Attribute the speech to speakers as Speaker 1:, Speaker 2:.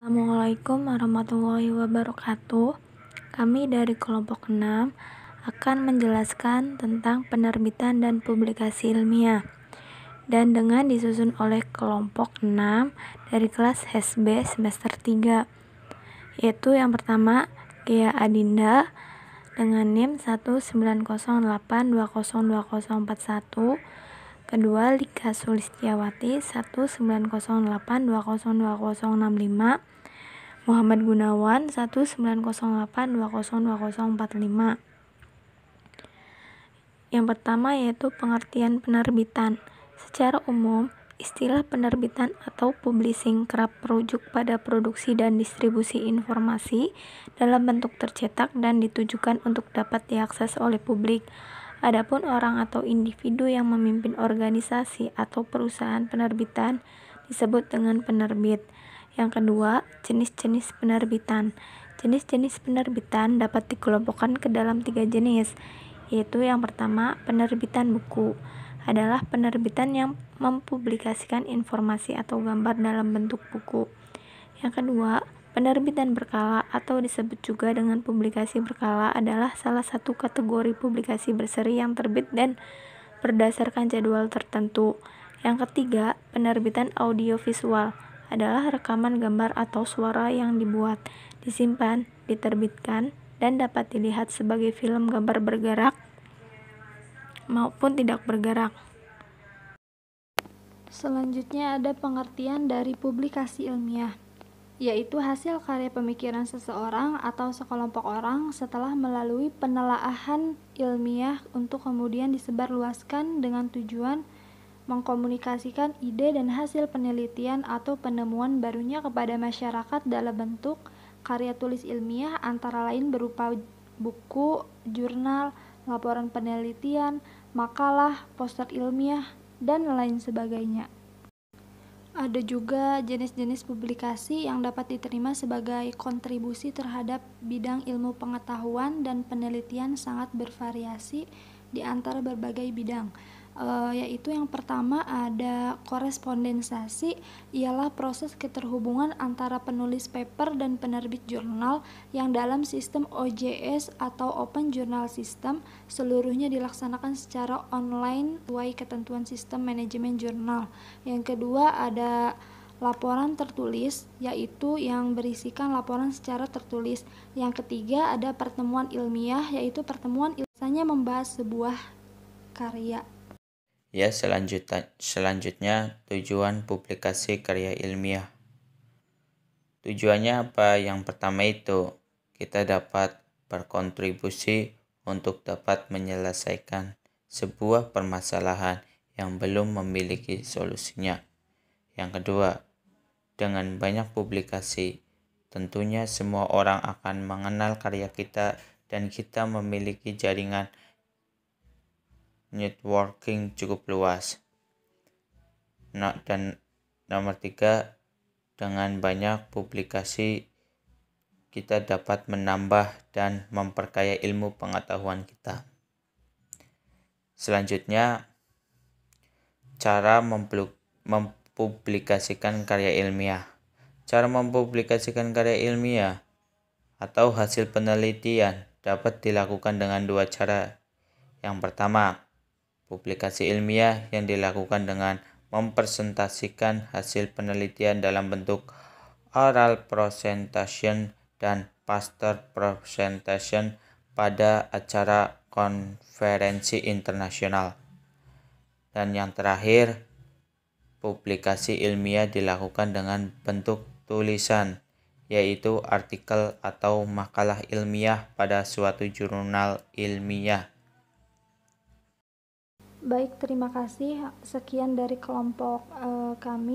Speaker 1: Assalamualaikum warahmatullahi wabarakatuh. Kami dari kelompok 6 akan menjelaskan tentang penerbitan dan publikasi ilmiah. Dan dengan disusun oleh kelompok 6 dari kelas HSB semester 3. Yaitu yang pertama, Gia Adinda dengan NIM 19082020041. Kedua, Lika Sulistiawati 19082020065. Muhammad Gunawan 19082020045. Yang pertama yaitu pengertian penerbitan. Secara umum, istilah penerbitan atau publishing kerap merujuk pada produksi dan distribusi informasi dalam bentuk tercetak dan ditujukan untuk dapat diakses oleh publik. Adapun orang atau individu yang memimpin organisasi atau perusahaan penerbitan disebut dengan penerbit. Yang kedua, jenis-jenis penerbitan. Jenis-jenis penerbitan dapat dikelompokkan ke dalam 3 jenis, yaitu yang pertama, penerbitan buku adalah penerbitan yang mempublikasikan informasi atau gambar dalam bentuk buku. Yang kedua, penerbitan berkala atau disebut juga dengan publikasi berkala adalah salah satu kategori publikasi berseri yang terbit dan berdasarkan jadwal tertentu. Yang ketiga, penerbitan audiovisual adalah rekaman gambar atau suara yang dibuat, disimpan, diterbitkan, dan dapat dilihat sebagai film gambar bergerak maupun tidak bergerak. Selanjutnya ada pengertian dari publikasi ilmiah, yaitu hasil karya pemikiran seseorang atau sekelompok orang setelah melalui penelaahan ilmiah untuk kemudian disebarluaskan dengan tujuan mengkomunikasikan ide dan hasil penelitian atau penemuan barunya kepada masyarakat dalam bentuk karya tulis ilmiah antara lain berupa buku, jurnal, laporan penelitian, makalah, poster ilmiah, dan lain sebagainya. Ada juga jenis-jenis publikasi yang dapat diterima sebagai kontribusi terhadap bidang ilmu pengetahuan dan penelitian sangat bervariasi di antara berbagai bidang. Yaitu yang pertama ada korespondensasi, ialah proses keterhubungan antara penulis paper dan penerbit jurnal yang dalam sistem OJS atau Open Journal System seluruhnya dilaksanakan secara online sesuai ketentuan sistem manajemen jurnal. Yang kedua ada laporan tertulis, yaitu yang berisikan laporan secara tertulis. Yang ketiga ada pertemuan ilmiah, yaitu pertemuan biasanya membahas sebuah karya.
Speaker 2: Ya, selanjutnya tujuan publikasi karya ilmiah. Tujuannya apa? Yang pertama itu kita dapat berkontribusi untuk dapat menyelesaikan sebuah permasalahan yang belum memiliki solusinya. Yang kedua, dengan banyak publikasi, tentunya semua orang akan mengenal karya kita dan kita memiliki jaringan networking cukup luas. Dan nomor 3, dengan banyak publikasi kita dapat menambah dan memperkaya ilmu pengetahuan kita. Selanjutnya, cara mempublikasikan karya ilmiah. Cara mempublikasikan karya ilmiah atau hasil penelitian dapat dilakukan dengan 2 cara. Yang pertama, publikasi ilmiah yang dilakukan dengan mempresentasikan hasil penelitian dalam bentuk oral presentation dan poster presentation pada acara konferensi internasional. Dan yang terakhir, publikasi ilmiah dilakukan dengan bentuk tulisan, yaitu artikel atau makalah ilmiah pada suatu jurnal ilmiah.
Speaker 1: Baik, terima kasih. Sekian dari kelompok kami.